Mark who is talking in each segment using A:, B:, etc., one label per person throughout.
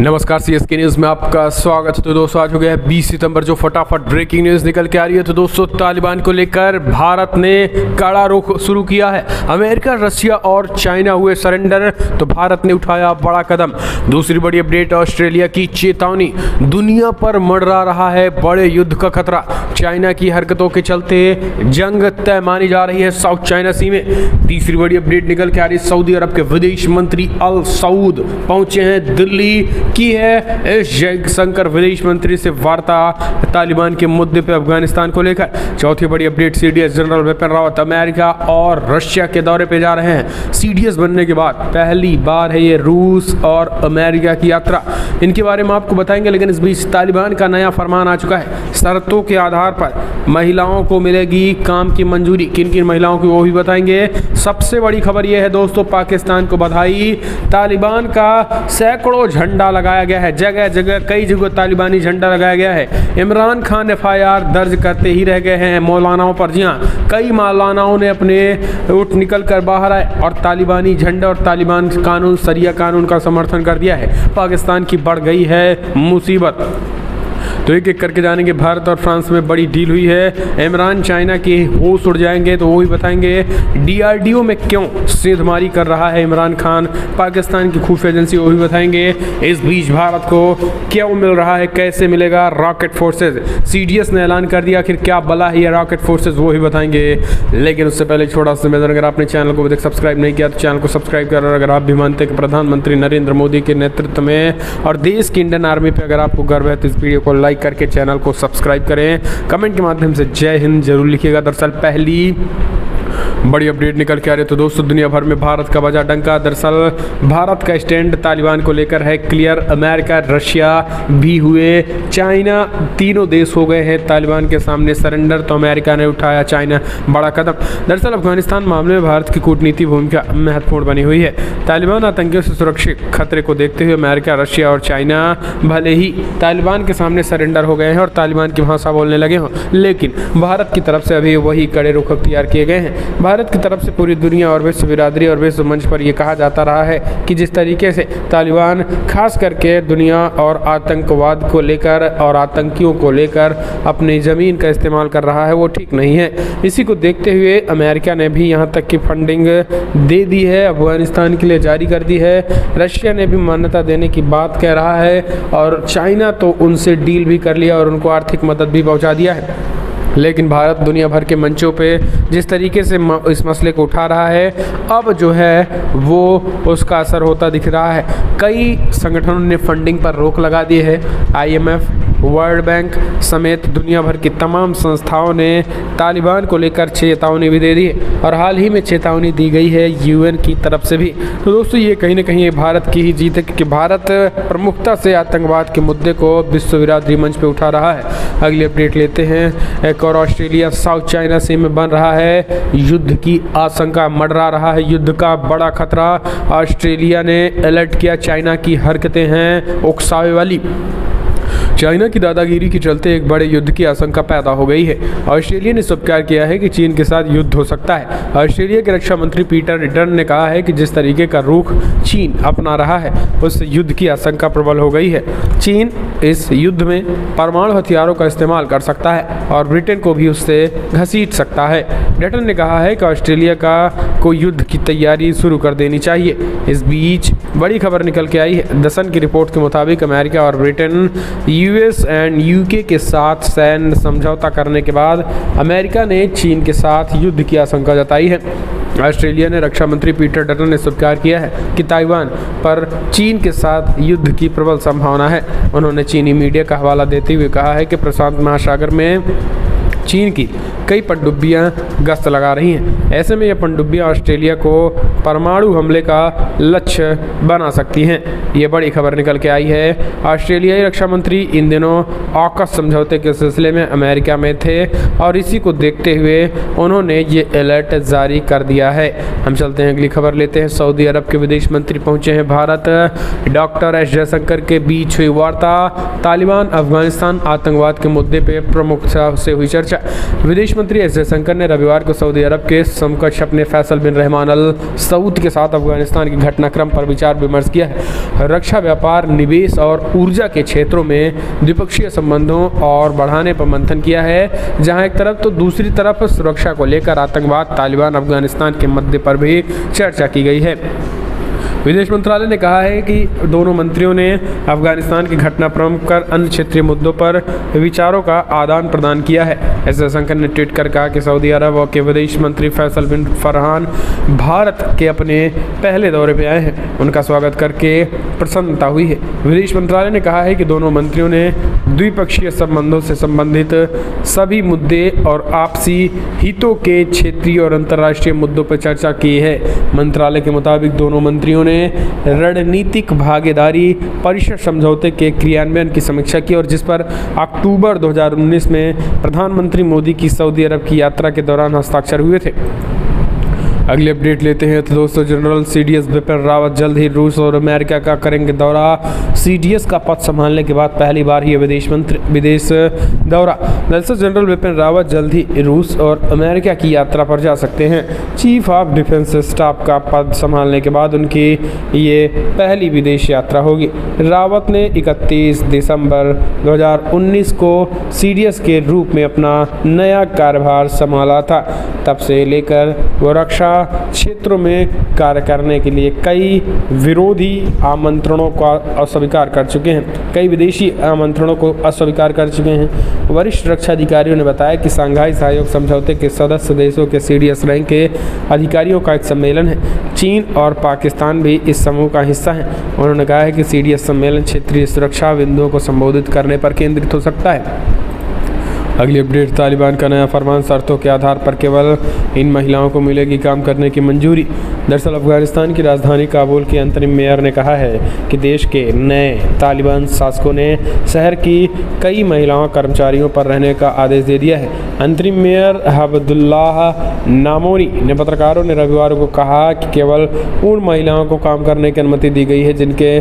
A: नमस्कार, CSK news में आपका स्वागत है। तो दोस्तों आज हो गया है 20 सितंबर, जो फटाफट ब्रेकिंग न्यूज़ निकल के आ रही है। तो दोस्तों तालिबान को लेकर भारत ने कड़ा रुख शुरू किया है। अमेरिका, रशिया और चाइना हुए सरेंडर, तो भारत ने उठाया बड़ा कदम। दूसरी बड़ी अपडेट, ऑस्ट्रेलिया की चेतावनी, दुनिया पर मंडरा रहा है बड़े युद्ध का खतरा। चाइना की हरकतों के चलते जंग तय मानी जा रही है साउथ चाइना सी में। तीसरी बड़ी अपडेट निकल के आ रही है, सऊदी अरब के विदेश मंत्री अल सऊद पहुंचे हैं दिल्ली, की है इस जयशंकर विदेश मंत्री से वार्ता तालिबान के मुद्दे पे अफगानिस्तान को लेकर। चौथी बड़ी update, CDS general Bipin Rawat America और रशिया के दौरे पे जा रहे हैं। सीडीएस बनने के बाद पहली बार है ये रूस और अमेरिका की यात्रा, इनके बारे में आपको बताएंगे। लेकिन इस बीच तालिबान का नया फरमान आ चुका है। शर्तों के आधार पर महिलाओं को मिलेगी काम की मंजूरी। किन किन महिलाओं की, वो भी बताएंगे। सबसे बड़ी खबर यह है दोस्तों, पाकिस्तान को बधाई, तालिबान का सैकड़ों झंडा लगाया गया है। जगह जगह कई जगह तालिबानी झंडा लगाया गया है। इमरान खान एफआईआर दर्ज करते ही रह गए हैं मौलानाओं पर। जी हाँ, कई मौलानाओं ने अपने उठ निकल कर बाहर आए और तालिबानी झंडा और तालिबान कानून, शरिया कानून का समर्थन कर दिया है। पाकिस्तान की बढ़ गई है मुसीबत। तो एक एक करके जानेंगे। भारत और फ्रांस में बड़ी डील हुई है। इमरान चाइना के होश उड़ जाएंगे, तो वो भी बताएंगे। डीआरडीओ में क्यों सेंधमारी कर रहा है इमरान खान, पाकिस्तान की खुफिया एजेंसी, वो भी बताएंगे। इस बीच भारत को क्यों मिल रहा है, कैसे मिलेगा रॉकेट फोर्सेज, सीडीएस ने ऐलान कर दिया। आखिर क्या बला है ये रॉकेट फोर्सेज, वो भी बताएंगे। लेकिन उससे पहले छोटा सा निवेदन, अगर आपने चैनल को अभी तक सब्सक्राइब नहीं किया तो चैनल को सब्सक्राइब करें। और अगर आप भी मानते हैं कि प्रधानमंत्री नरेंद्र मोदी के नेतृत्व में और देश की इंडियन आर्मी पर अगर आपको गर्व है, तो इस वीडियो को लाइक करके चैनल को सब्सक्राइब करें। कमेंट के माध्यम से जय हिंद जरूर लिखिएगा। दरअसल पहली बड़ी अपडेट निकल के आ रही है। तो दोस्तों दुनिया भर में भारत का बजा डंका। दरअसल भारत का स्टैंड तालिबान को लेकर है क्लियर। अमेरिका, रशिया भी हुए, चाइना, तीनों देश हो गए हैं तालिबान के सामने सरेंडर। तो अमेरिका ने उठाया चाइना बड़ा कदम। दरअसल अफगानिस्तान मामले में भारत की कूटनीति भूमिका महत्वपूर्ण बनी हुई है। तालिबान आतंकियों से सुरक्षित खतरे को देखते हुए अमेरिका, रशिया और चाइना भले ही तालिबान के सामने सरेंडर हो गए हैं और तालिबान की भाषा बोलने लगे हों, लेकिन भारत की तरफ से अभी वही कड़े रुख अख्तियार किए गए हैं। भारत की तरफ से पूरी दुनिया और विश्व बिरादरी और विश्व मंच पर यह कहा जाता रहा है कि जिस तरीके से तालिबान खास करके दुनिया और आतंकवाद को लेकर और आतंकियों को लेकर अपनी ज़मीन का इस्तेमाल कर रहा है, वो ठीक नहीं है। इसी को देखते हुए अमेरिका ने भी यहाँ तक की फंडिंग दे दी है, अफगानिस्तान के लिए जारी कर दी है। रशिया ने भी मान्यता देने की बात कह रहा है और चाइना तो उनसे डील भी कर लिया और उनको आर्थिक मदद भी पहुँचा दिया है। लेकिन भारत दुनिया भर के मंचों पे जिस तरीके से इस मसले को उठा रहा है, अब जो है वो उसका असर होता दिख रहा है। कई संगठनों ने फंडिंग पर रोक लगा दी है। आईएमएफ, वर्ल्ड बैंक समेत दुनिया भर की तमाम संस्थाओं ने तालिबान को लेकर चेतावनी भी दे दी है और हाल ही में चेतावनी दी गई है यूएन की तरफ से भी। तो दोस्तों ये कहीं ना कहीं भारत की ही जीत है, क्योंकि भारत प्रमुखता से आतंकवाद के मुद्दे को विश्व बिरादरी मंच पे उठा रहा है। अगली अपडेट लेते हैं। एक और, ऑस्ट्रेलिया साउथ चाइना सी में बन रहा है युद्ध की आशंका, मंडरा रहा है युद्ध का बड़ा खतरा। ऑस्ट्रेलिया ने अलर्ट किया, चाइना की हरकतें हैं उकसावे वाली। चाइना की दादागिरी के चलते एक बड़े युद्ध की आशंका पैदा हो गई है। ऑस्ट्रेलिया ने स्वीकार किया है कि चीन के साथ युद्ध हो सकता है। ऑस्ट्रेलिया के रक्षा मंत्री पीटर रिटर्न ने कहा है कि जिस तरीके का रुख चीन अपना रहा है, उससे युद्ध की आशंका प्रबल हो गई है। चीन इस युद्ध में परमाणु हथियारों का इस्तेमाल कर सकता है और ब्रिटेन को भी उससे घसीट सकता है। रिटर्न ने कहा है कि ऑस्ट्रेलिया को युद्ध की तैयारी शुरू कर देनी चाहिए। इस बीच बड़ी खबर निकल के आई है। द सन की रिपोर्ट के मुताबिक अमेरिका और ब्रिटेन, यूएस एंड यूके के साथ सैन्य समझौता करने के बाद अमेरिका ने चीन के साथ युद्ध की आशंका जताई है। ऑस्ट्रेलिया ने रक्षा मंत्री पीटर डटन ने स्वीकार किया है कि ताइवान पर चीन के साथ युद्ध की प्रबल संभावना है। उन्होंने चीनी मीडिया का हवाला देते हुए कहा है कि प्रशांत महासागर में चीन की कई पनडुब्बियां गश्त लगा रही हैं। ऐसे में ये पनडुब्बियां ऑस्ट्रेलिया को परमाणु हमले का लक्ष्य बना सकती हैं। ये बड़ी खबर निकल के आई है। ऑस्ट्रेलियाई रक्षा मंत्री इन दिनों ऑकस समझौते के सिलसिले में अमेरिका में थे और इसी को देखते हुए उन्होंने ये अलर्ट जारी कर दिया है। हम चलते हैं अगली खबर लेते हैं। सऊदी अरब के विदेश मंत्री पहुंचे हैं भारत। डॉक्टर एस जयशंकर के बीच हुई वार्ता। तालिबान, अफगानिस्तान, आतंकवाद के मुद्दे पर प्रमुखता से हुई चर्चा। चर्चा। विदेश मंत्री एस जयशंकर ने रविवार को सऊदी अरब के समकक्ष अपने फैसल बिन रहमान अल सऊद के साथ अफगानिस्तान के घटनाक्रम पर विचार विमर्श किया है। रक्षा, व्यापार, निवेश और ऊर्जा के क्षेत्रों में द्विपक्षीय संबंधों और बढ़ाने पर मंथन किया है, जहां एक तरफ तो दूसरी तरफ सुरक्षा को लेकर आतंकवाद, तालिबान, अफगानिस्तान के मुद्दे पर भी चर्चा की गई है। विदेश मंत्रालय ने कहा है कि दोनों मंत्रियों ने अफगानिस्तान की घटनाक्रम कर अन्य क्षेत्रीय मुद्दों पर विचारों का आदान प्रदान किया है। एस जयशंकर ने ट्वीट कर कहा कि सऊदी अरब के विदेश मंत्री फैसल बिन फरहान भारत के अपने पहले दौरे पर आए हैं। उनका स्वागत करके प्रसन्नता हुई है। विदेश मंत्रालय ने कहा है कि दोनों मंत्रियों ने द्विपक्षीय संबंधों से संबंधित सभी मुद्दे और आपसी हितों के क्षेत्रीय और अंतर्राष्ट्रीय मुद्दों पर चर्चा की है। मंत्रालय के मुताबिक दोनों मंत्रियों ने रणनीतिक भागीदारी परिषद समझौते के क्रियान्वयन की समीक्षा की और जिस पर अक्टूबर 2019 में प्रधानमंत्री मोदी की सऊदी अरब की यात्रा के दौरान हस्ताक्षर हुए थे। अगली अपडेट लेते हैं तो दोस्तों, जनरल सीडीएस बिपिन रावत जल्द ही रूस और अमेरिका का करेंगे दौरा। सीडीएस का पद संभालने के बाद पहली बार ही विदेश दौरा। दरअसल जनरल बिपिन रावत जल्द ही रूस और अमेरिका की यात्रा पर जा सकते हैं। चीफ ऑफ डिफेंस स्टाफ का पद संभालने के बाद उनकी ये पहली विदेश यात्रा होगी। रावत ने 31 दिसंबर 2019 को सीडीएस के रूप में अपना नया कार्यभार संभाला था। तब से लेकर वो रक्षा क्षेत्रों में कार्य करने के लिए कई विरोधी आमंत्रणों का अस्वीकार कर चुके हैं। कई विदेशी आमंत्रणों को अस्वीकार कर चुके हैं। वरिष्ठ रक्षा अधिकारियों ने बताया कि शंघाई सहयोग समझौते के सदस्य देशों के सीडीएस रैंक के अधिकारियों का एक सम्मेलन है। चीन और पाकिस्तान भी इस समूह का हिस्सा है। उन्होंने कहा है कि सीडीएस सम्मेलन क्षेत्रीय सुरक्षा बिंदुओं को संबोधित करने पर केंद्रित हो सकता है। अगली अपडेट, तालिबान का नया फरमान, शर्तों के आधार पर केवल इन महिलाओं को मिलेगी काम करने की मंजूरी। दरअसल अफगानिस्तान की राजधानी काबुल के अंतरिम मेयर ने कहा है कि देश के नए तालिबान शासकों ने शहर की कई महिलाओं कर्मचारियों पर रहने का आदेश दे दिया है। अंतरिम मेयर हबदुल्लाह नामोरी ने पत्रकारों ने रविवार को कहा कि केवल उन महिलाओं को काम करने की अनुमति दी गई है जिनके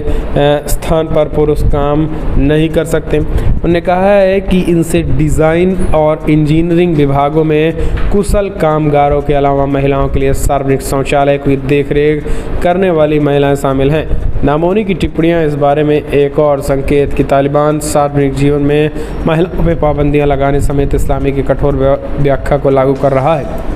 A: स्थान पर पुरुष काम नहीं कर सकते। उन्होंने कहा है कि इनसे डिज़ाइन और इंजीनियरिंग विभागों में कुशल कामगारों के अलावा महिलाओं के लिए सार्वजनिक शौचालय की देखरेख करने वाली महिलाएं शामिल हैं। नामोनी की टिप्पणियां इस बारे में एक और संकेत कि तालिबान सार्वजनिक जीवन में महिलाओं पर पाबंदियां लगाने समेत इस्लामी की कठोर व्याख्या को लागू कर रहा है।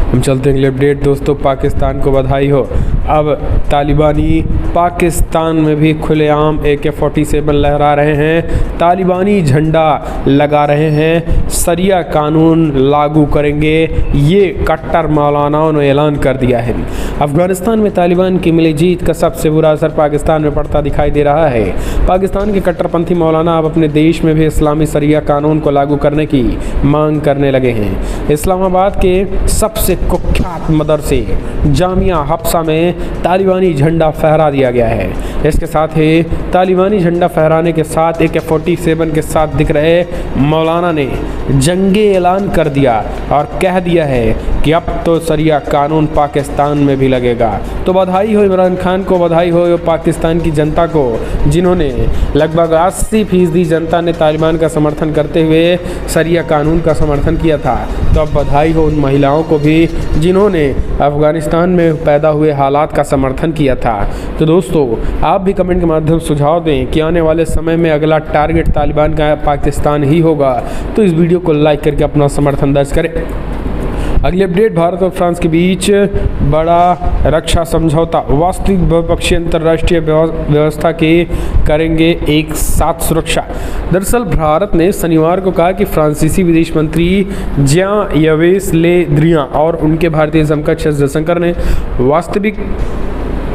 A: हम चलते हैं अगले अपडेट दोस्तों, पाकिस्तान को बधाई हो। अब तालिबानी पाकिस्तान में भी खुलेआम AK-47 लहरा रहे हैं, तालिबानी झंडा लगा रहे हैं, शरिया कानून लागू करेंगे, ये कट्टर मौलानाओं ने ऐलान कर दिया है। अफगानिस्तान में तालिबान की मिली जीत का सबसे बुरा असर पाकिस्तान में पड़ता दिखाई दे रहा है। पाकिस्तान के कट्टरपंथी मौलाना अब अपने देश में भी इस्लामी शरिया कानून को लागू करने की मांग करने लगे हैं। इस्लामाबाद के सबसे कुख्यात मदरसे जामिया हफ्सा में तालिबानी झंडा फहरा दिया गया है। इसके साथ ही तालिबानी झंडा फहराने के साथ AK-47 के साथ दिख रहे मौलाना ने जंगे ऐलान कर दिया और कह दिया है कि अब तो शरिया कानून पाकिस्तान में भी लगेगा। तो बधाई हो इमरान खान को, बधाई हो पाकिस्तान की जनता को, जिन्होंने लगभग 80% जनता ने तालिबान का समर्थन करते हुए शरिया कानून का समर्थन किया था। तो अब बधाई हो उन महिलाओं को भी जिन्होंने अफगानिस्तान में पैदा हुए हालात का समर्थन किया था। तो दोस्तों, आप भी कमेंट के माध्यम से सुझाव दें कि आने वाले समय में अगला टारगेट तालिबान का पाकिस्तान ही होगा। तो इस वीडियो को लाइक करके अपना समर्थन दर्ज करें। अगली अपडेट, भारत और फ्रांस के बीच बड़ा रक्षा समझौता, वास्तविक बहुपक्षीय अंतर्राष्ट्रीय व्यवस्था के करेंगे एक साथ सुरक्षा। दरअसल भारत ने शनिवार को कहा कि फ्रांसीसी विदेश मंत्री जेan-यवेस ले द्रियान और उनके भारतीय समकक्ष जयशंकर ने वास्तविक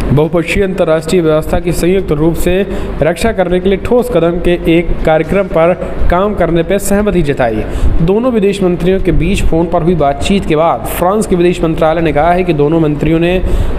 A: बहुपक्षीय अंतर्राष्ट्रीय व्यवस्था की संयुक्त रूप से रक्षा करने के लिए ठोस कदम के एक कार्यक्रम पर काम करने पर सहमति जताई। दोनों विदेश मंत्रियों के बीच फोन पर हुई बातचीत के बाद फ्रांस के विदेश मंत्रालय ने कहा है कि दोनों मंत्रियों ने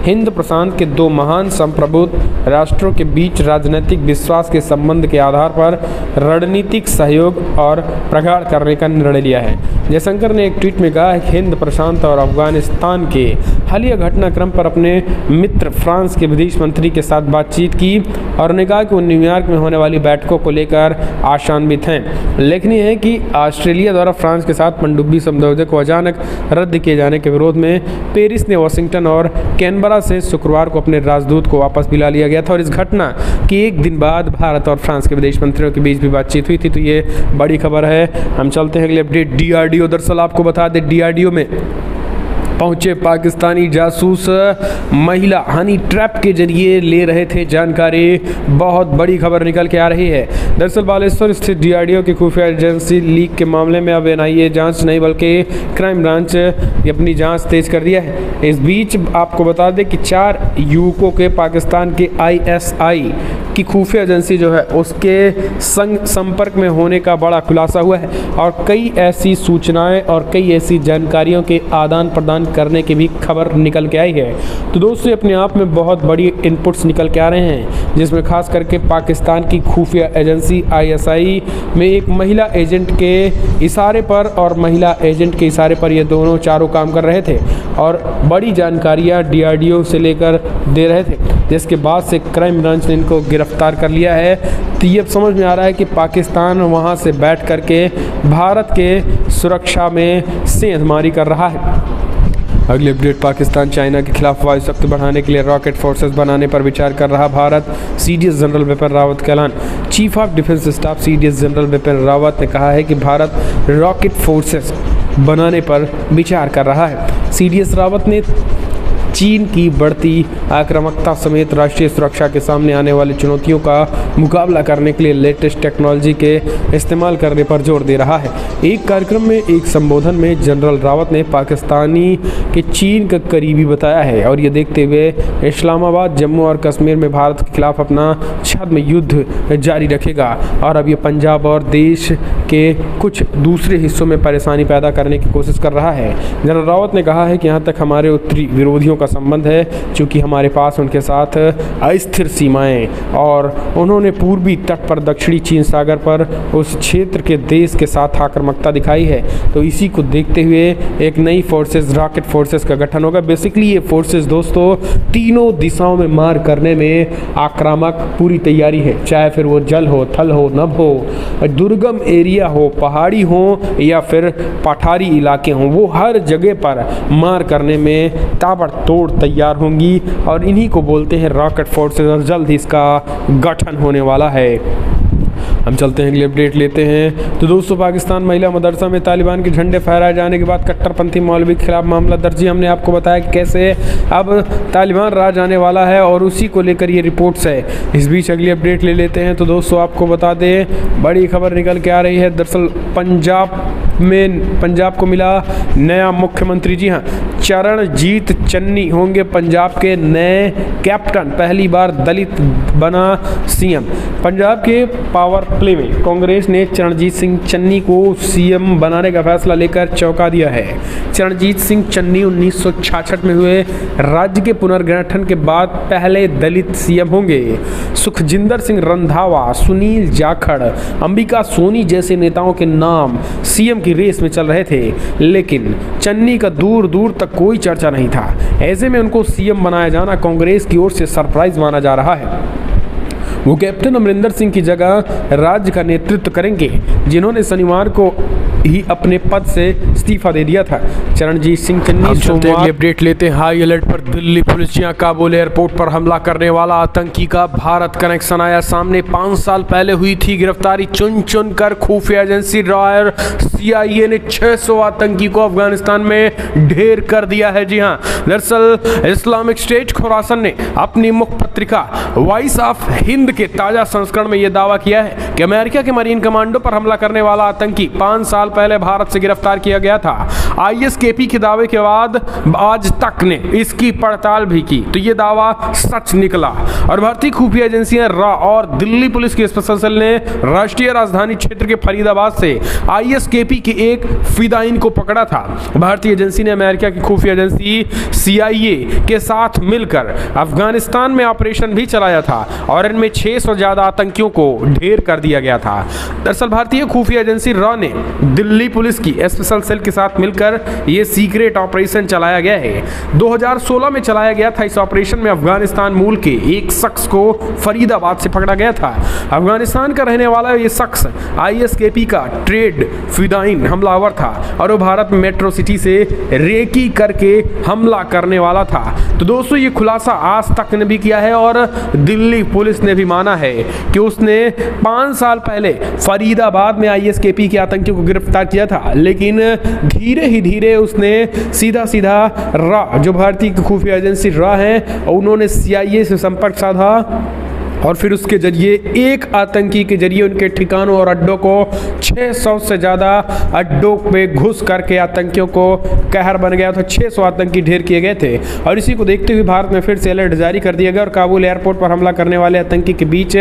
A: हिंद प्रशांत के दो महान संप्रभुत्व राष्ट्रों के बीच राजनीतिक विश्वास के संबंध के आधार पर रणनीतिक सहयोग और प्रगाढ़ करने का निर्णय लिया है। जयशंकर ने एक ट्वीट में कहा है कि हिंद प्रशांत और अफगानिस्तान के हालिया घटनाक्रम पर अपने मित्र फ्रांस के विदेश मंत्री के साथ बातचीत की और उन्होंने कहा कि वो न्यूयॉर्क में होने वाली बैठकों को लेकर आशान्वित हैं। उल्लेखनीय है कि ऑस्ट्रेलिया द्वारा फ्रांस के साथ पनडुब्बी समझौते को अचानक रद्द किए जाने के विरोध में पेरिस ने वाशिंगटन और कैनबरा से शुक्रवार को अपने राजदूत को वापस बुला लिया गया था और इस घटना के एक दिन बाद भारत और फ्रांस के विदेश मंत्रियों के बीच भी बातचीत हुई थी। तो ये बड़ी खबर है। हम चलते हैं अगले अपडेट। DRDO, दरअसल आपको बता दें DRDO में पहुंचे पाकिस्तानी जासूस महिला हनी ट्रैप के जरिए ले रहे थे जानकारी। बहुत बड़ी खबर निकल के आ रही है। दरअसल बालेश्वर स्थित DRDO की खुफिया एजेंसी लीक के मामले में अब NIA जांच नहीं बल्कि क्राइम ब्रांच अपनी जांच तेज कर दिया है। इस बीच आपको बता दें कि 4 युवकों के पाकिस्तान के ISI की खुफिया एजेंसी जो है उसके संपर्क में होने का बड़ा खुलासा हुआ है और कई ऐसी सूचनाएं और कई ऐसी जानकारियों के आदान प्रदान करने की भी खबर निकल के आई है। तो दोस्तों अपने आप में बहुत बड़ी इनपुट्स निकल के आ रहे हैं, जिसमें खास करके पाकिस्तान की खुफिया एजेंसी ISI में एक महिला एजेंट के इशारे पर और महिला एजेंट के इशारे पर ये दोनों चारों काम कर रहे थे और बड़ी जानकारियाँ DRDO से लेकर दे रहे थे, जिसके बाद से क्राइम ब्रांच ने इनको गिरफ्तार कर लिया है। तो ये समझ में आ रहा है कि पाकिस्तान वहाँ से बैठ करके भारत के सुरक्षा में सेंधमारी कर रहा है। अगले अपडेट। पाकिस्तान चाइना के खिलाफ वायु शक्ति बढ़ाने के लिए रॉकेट फोर्सेस बनाने पर विचार कर रहा भारत। CDS जनरल बिपिन रावत का ऐलान। Chief of defence staff CDS general Bipin Rawat ने कहा है कि भारत रॉकेट फोर्सेस बनाने पर विचार कर रहा है। CDS रावत ने चीन की बढ़ती आक्रामकता समेत राष्ट्रीय सुरक्षा के सामने आने वाली चुनौतियों का मुकाबला करने के लिए लेटेस्ट टेक्नोलॉजी के इस्तेमाल करने पर जोर दे रहा है। एक कार्यक्रम में एक संबोधन में जनरल रावत ने पाकिस्तानी के चीन का करीबी बताया है और ये देखते हुए इस्लामाबाद जम्मू और कश्मीर में भारत के खिलाफ अपना छद्म युद्ध जारी रखेगा और अब ये पंजाब और देश के कुछ दूसरे हिस्सों में परेशानी पैदा करने की कोशिश कर रहा है। जनरल रावत ने कहा है कि यहाँ तक हमारे उत्तरी विरोधियों का संबंध है, क्योंकि हमारे पास उनके साथ अस्थिर सीमाएं और उन्होंने पूर्वी तट पर दक्षिणी चीन सागर पर उस क्षेत्र के देश के साथ आक्रामकता दिखाई है। तो इसी को देखते हुए एक नई फोर्सेस रॉकेट फोर्सेस का गठन होगा। बेसिकली ये फोर्सेस दोस्तों तीनों दिशाओं में मार करने में आक्रामक पूरी तैयारी है, चाहे फिर वो जल हो, थल हो, नभ हो, दुर्गम एरिया हो, पहाड़ी हो या फिर पठारी इलाके हों, वो हर जगह पर मार करने में ताबड़तोड़ तैयार होंगी और इन्हीं को बोलते हैं रॉकेट फोर्सेस और जल्द ही इसका गठन होने वाला है। हम चलते हैं अगले अपडेट लेते हैं। तो दोस्तों पाकिस्तान महिला मदरसा में तालिबान के झंडे फहराए जाने के बाद कट्टरपंथी मौलवी के खिलाफ मामला दर्ज। हमने आपको बताया कि कैसे अब तालिबान राज आने वाला है और उसी को लेकर ये रिपोर्ट्स है। इस बीच अगली अपडेट ले लेते हैं। तो दोस्तों आपको बता दें बड़ी खबर निकल के आ रही है। दरअसल पंजाब को मिला नया मुख्यमंत्री। जी हाँ, चरणजीत चन्नी होंगे पंजाब के नए कैप्टन। पहली बार दलित बना CM। पंजाब के पावर प्ले में कांग्रेस ने चरणजीत सिंह चन्नी को CM बनाने का फैसला लेकर चौंका दिया है। चरणजीत सिंह चन्नी 1966 में हुए राज्य के पुनर्गठन के बाद पहले दलित CM होंगे। सुखजिंदर सिंह रंधावा, सुनील जाखड़, अंबिका सोनी जैसे नेताओं के नाम CM की रेस में चल रहे थे, लेकिन चन्नी का दूर दूर तक कोई चर्चा नहीं था। ऐसे में उनको CM बनाया जाना कांग्रेस की ओर से सरप्राइज माना जा रहा है। वो कैप्टन अमरिंदर सिंह की जगह राज्य का नेतृत्व करेंगे, जिन्होंने शनिवार को ही अपने पद से इस्तीफा दे दिया था। चरणजीत सिंह चन्नी सोमवार अपडेट लेते हैं। हाई अलर्ट पर दिल्ली पुलिस। काबुल एयरपोर्ट पर हमला करने वाला आतंकी का भारत कनेक्शन आया सामने। 5 साल पहले हुई थी गिरफ्तारी। चुन चुन कर खुफिया एजेंसी रॉयर CIA ने 600 आतंकी को अफगानिस्तान में ढेर कर दिया है। जी हाँ, दरअसल इस्लामिक स्टेट खुरासन ने अपनी मुख्य पत्रिका वॉइस ऑफ हिंद के ताजा संस्करण में यह दावा किया है कि अमेरिका के मरीन कमांडो पर हमला करने वाला आतंकी 5 साल पहले भारत से गिरफ्तार किया गया था। आईएसकेपी के दावे के बाद आज तक ने इसकी पड़ताल भी की तो ये दावा सच निकला और भारतीय खुफिया एजेंसियां रा और दिल्ली पुलिस की स्पेशल सेल ने राष्ट्रीय राजधानी क्षेत्र के फरीदाबाद से आईएसकेपी के एक फिदाइन को पकड़ा था। भारतीय एजेंसी ने अमेरिका की खुफिया एजेंसी CIA के साथ मिलकर अफगानिस्तान में ऑपरेशन भी चलाया था और इनमें 600 से ज्यादा आतंकियों को ढेर कर दिया गया था। दरअसल भारतीय खुफिया एजेंसी रा ने दिल्ली पुलिस की स्पेशल सेल के साथ मिलकर यह सीक्रेट ऑपरेशन चलाया गया है। 2016 में चलाया गया था। इस ऑपरेशन में अफगानिस्तान मूल के एक शख्स को फरीदाबाद से पकड़ा गया था। अफगानिस्तान का रहने वाला यह शख्स आईएसकेपी का ट्रेड फिदाइन हमलावर था और वो भारत में मेट्रो सिटी से रेकी करके हमला करने वाला था। तो दोस्तों ये खुलासा आज तक ने भी किया है और दिल्ली पुलिस ने भी माना है कि उसने 5 साल पहले फरीदाबाद में आईएसकेपी के आतंकियों को गिरफ्तार किया था, लेकिन धीरे ही धीरे उसने सीधा सीधा रा जो भारतीय खुफिया एजेंसी रा है उन्होंने CIA से संपर्क साधा और फिर उसके जरिए एक आतंकी के जरिए उनके ठिकानों और अड्डों को 600 से ज़्यादा अड्डों पे घुस करके आतंकियों को कहर बन गया था। 600 आतंकी ढेर किए गए थे और इसी को देखते हुए भारत में फिर से अलर्ट जारी कर दिया गया और काबुल एयरपोर्ट पर हमला करने वाले आतंकी के बीच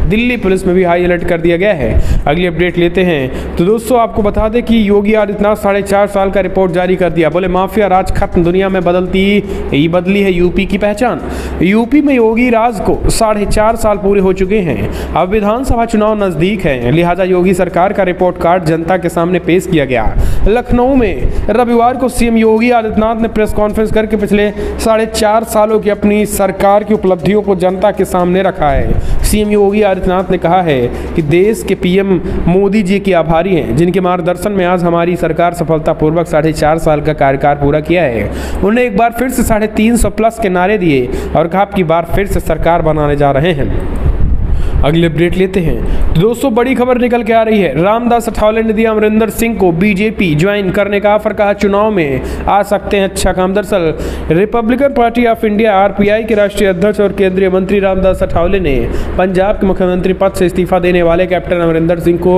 A: दिल्ली पुलिस में भी हाई अलर्ट कर दिया गया है। अगली अपडेट लेते हैं। तो दोस्तों आपको बता दें कि योगी आदित्यनाथ 4.5 साल का रिपोर्ट जारी कर दिया। बोले माफिया राज खत्म, दुनिया में बदली है यूपी की पहचान। यूपी में योगी राज को 4.5 साल पूरे हो चुके हैं। अब विधानसभा चुनाव नजदीक है, लिहाजा योगी सरकार का रिपोर्ट कार्ड जनता के सामने पेश किया गया। लखनऊ में रविवार को सीएम योगी आदित्यनाथ ने प्रेस कॉन्फ्रेंस करके पिछले 4.5 सालों की अपनी सरकार की उपलब्धियों को जनता के सामने रखा है। सीएम योगी आदित्यनाथ ने कहा है कि देश के पीएम मोदी जी के आभारी हैं, जिनके मार्गदर्शन में आज हमारी सरकार सफलतापूर्वक 4.5 साल का कार्यकाल पूरा किया है। उन्होंने एक बार फिर से 350+ के नारे दिए और कहा कि बार फिर से सरकार बनाने जा रहे हैं। अगले अपडेट लेते हैं। तो दोस्तों बड़ी खबर निकल के आ रही है। रामदास अठावले ने दिया अमरिंदर सिंह को बीजेपी ज्वाइन करने का ऑफर, कहा चुनाव में आ सकते हैं अच्छा काम। दरअसल Republican party of India RPI के राष्ट्रीय अध्यक्ष और केंद्रीय मंत्री रामदास अठावले ने पंजाब के मुख्यमंत्री पद से इस्तीफा देने वाले कैप्टन अमरिंदर सिंह को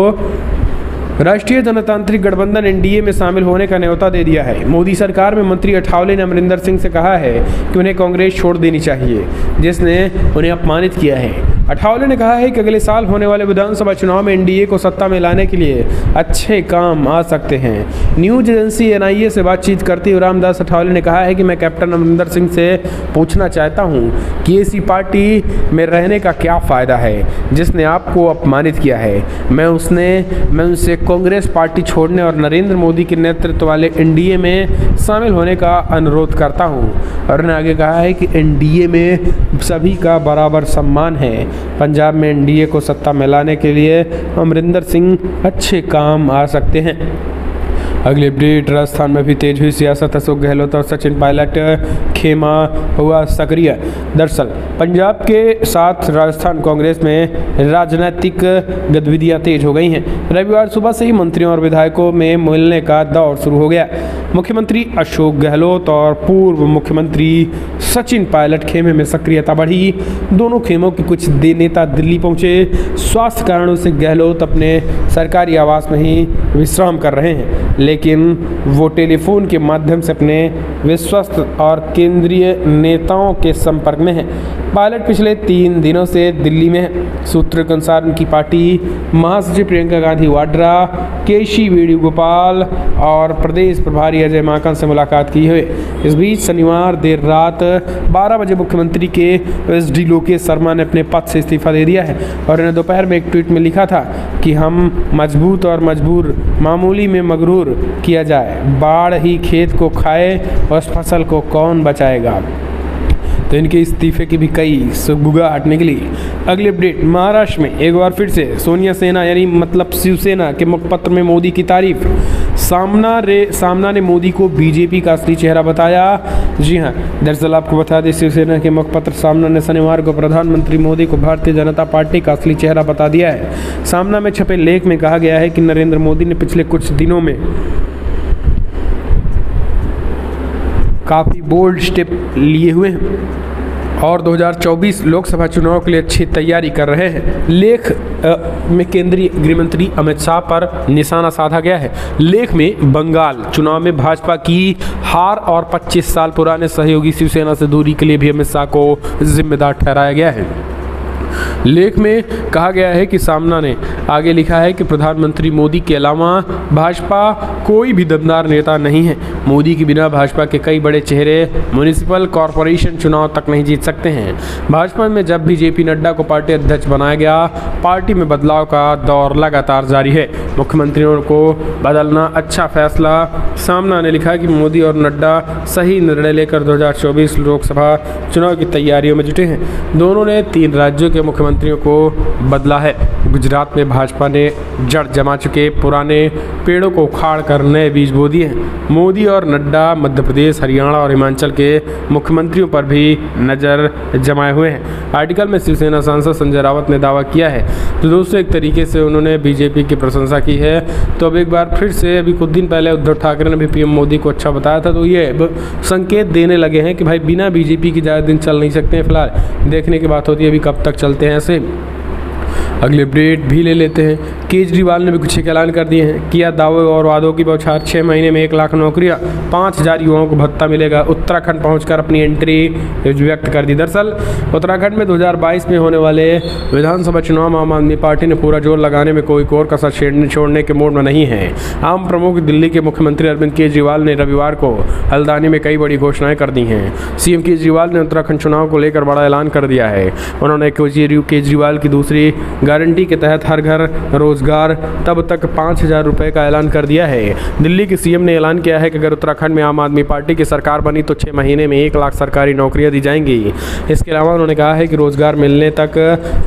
A: राष्ट्रीय जनतांत्रिक गठबंधन NDA में शामिल होने का न्योता दे दिया है। मोदी सरकार में मंत्री अठावले ने अमरिंदर सिंह से कहा है कि उन्हें कांग्रेस छोड़ देनी चाहिए, जिसने उन्हें अपमानित किया है। अठावले ने कहा है कि अगले साल होने वाले विधानसभा चुनाव में NDA को सत्ता में लाने के लिए अच्छे काम आ सकते हैं। न्यूज एजेंसी NIA से बातचीत करते हुए रामदास अठावले ने कहा है कि मैं कैप्टन अमरिंदर सिंह से पूछना चाहता हूं कि ऐसी पार्टी में रहने का क्या फ़ायदा है जिसने आपको अपमानित किया है। मैं उनसे कांग्रेस पार्टी छोड़ने और नरेंद्र मोदी के नेतृत्व वाले NDA में शामिल होने का अनुरोध करता हूं। और उन्होंने आगे कहा है कि NDA में सभी का बराबर सम्मान है। पंजाब में NDA को सत्ता में लाने के लिए अमरिंदर सिंह अच्छे काम आ सकते हैं। अगली अपडेट, राजस्थान में भी तेज हुई सियासत, अशोक गहलोत और सचिन पायलट खेमा हुआ सक्रिय। दरअसल पंजाब के साथ राजस्थान कांग्रेस में राजनीतिक गतिविधियां तेज हो गई हैं। रविवार सुबह से ही मंत्रियों और विधायकों में मिलने का दौर शुरू हो गया। मुख्यमंत्री अशोक गहलोत और पूर्व मुख्यमंत्री सचिन पायलट खेमे में सक्रियता बढ़ी। दोनों खेमों के कुछ नेता दिल्ली पहुंचे। स्वास्थ्य कारणों से गहलोत अपने सरकारी आवास में ही विश्राम कर रहे हैं, लेकिन वो टेलीफोन के माध्यम से अपने विश्वस्त और केंद्रीय नेताओं के संपर्क में हैं। पायलट पिछले 3 दिनों से दिल्ली में है। सूत्रों के अनुसार उनकी पार्टी महासचिव प्रियंका गांधी वाड्रा, केसी वेणुगोपाल और प्रदेश प्रभारी अजय माकन से मुलाकात की है। इस बीच शनिवार देर रात 12 बजे मुख्यमंत्री के SD लोकेश शर्मा ने अपने पद से इस्तीफा दे दिया है और उन्होंने दोपहर में एक ट्वीट में लिखा था कि हम मजबूत और मजबूर, मामूली में मगरूर किया जाए, बाढ़ ही खेत को खाए, उस फसल को कौन बचाएगा। तो इनके इस्तीफे की भी कई सुगबुगाहट निकली। अगली अपडेट, महाराष्ट्र में एक बार फिर से सोनिया सेना यानी मतलब शिवसेना के मुखपत्र में मोदी की तारीफ। सामना ने मोदी को बीजेपी का असली चेहरा बताया। जी हाँ, दरअसल आपको बता दें शिवसेना के मुखपत्र सामना ने शनिवार को प्रधानमंत्री मोदी को भारतीय जनता पार्टी का असली चेहरा बता दिया है। सामना में छपे लेख में कहा गया है कि नरेंद्र मोदी ने पिछले कुछ दिनों में काफ़ी बोल्ड स्टेप लिए हुए हैं। और 2024 लोकसभा चुनाव के लिए अच्छी तैयारी कर रहे हैं। लेख में केंद्रीय गृहमंत्री अमित शाह पर निशाना साधा गया है। लेख में बंगाल चुनाव में भाजपा की हार और 25 साल पुराने सहयोगी शिवसेना से दूरी के लिए भी अमित शाह को जिम्मेदार ठहराया गया है। लेख में कहा गया है कि सामना ने आगे लिखा है कि प्रधानमंत्री मोदी के अलावा भाजपा कोई भी दमदार नेता नहीं है। मोदी के बिना भाजपा के कई बड़े चेहरे म्युनिसिपल कॉरपोरेशन चुनाव तक नहीं जीत सकते हैं। भाजपा में जब भी जेपी नड्डा को पार्टी अध्यक्ष बनाया गया, पार्टी में बदलाव का दौर लगातार जारी है। मुख्यमंत्रियों को बदलना अच्छा फैसला। सामना ने लिखा कि मोदी और नड्डा सही निर्णय लेकर 2024 लोकसभा चुनाव की तैयारियों में जुटे हैं। दोनों ने 3 राज्यों के मुख्यमंत्रियों को बदला है। गुजरात में भाजपा ने जड़ जमा चुके पुराने पेड़ों को उखाड़ कर नए बीज बो दिए हैं। मोदी और नड्डा मध्य प्रदेश, हरियाणा और हिमाचल के मुख्यमंत्रियों पर भी नज़र जमाए हुए हैं। आर्टिकल में शिवसेना सांसद संजय रावत ने दावा किया है। तो दोस्तों, एक तरीके से उन्होंने बीजेपी की प्रशंसा की है। तो अब एक बार फिर से, अभी कुछ दिन पहले उद्धव ठाकरे ने भी पीएम मोदी को अच्छा बताया था, तो ये संकेत देने लगे हैं कि भाई बिना बीजेपी की ज़्यादा दिन चल नहीं सकते हैं। फिलहाल देखने की बात होती है अभी कब तक चलते हैं ऐसे। अगले अपडेट भी ले लेते हैं। केजरीवाल ने भी कुछ एक ऐलान कर दिए हैं। किया दावे और वादों की बौछार। 6 महीने में 1 लाख नौकरियां, 5000 युवाओं को भत्ता मिलेगा। उत्तराखंड पहुंचकर अपनी एंट्री व्यक्त कर दी। दरअसल उत्तराखंड में 2022 में होने वाले विधानसभा चुनाव में आम आदमी पार्टी ने पूरा जोर लगाने में कोई कोर कसर छोड़ने के मूड में नहीं है। आम प्रमुख दिल्ली के मुख्यमंत्री अरविंद केजरीवाल ने रविवार को हल्द्वानी में कई बड़ी घोषणाएं कर दी हैं। सीएम केजरीवाल ने उत्तराखंड चुनाव को लेकर बड़ा ऐलान कर दिया है। उन्होंने केजरीवाल की दूसरी गारंटी के तहत हर घर रोजगार तब तक 5000 रुपये का ऐलान कर दिया है। दिल्ली के सीएम ने ऐलान किया है कि अगर उत्तराखंड में आम आदमी पार्टी की सरकार बनी तो 6 महीने में 1 लाख सरकारी नौकरियां दी जाएंगी। इसके अलावा उन्होंने कहा है कि रोजगार मिलने तक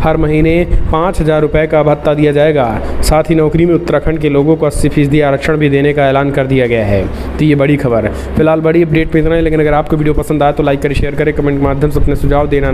A: हर महीने 5000 रुपये का भत्ता दिया जाएगा। साथ ही नौकरी में उत्तराखंड के लोगों को 80% आरक्षण भी देने का ऐलान कर दिया गया है। तो ये बड़ी खबर है। फिलहाल बड़ी अपडेट में इतना है, लेकिन अगर आपको वीडियो पसंद आया तो लाइक करें, शेयर करें, कमेंट के माध्यम से अपने सुझाव देना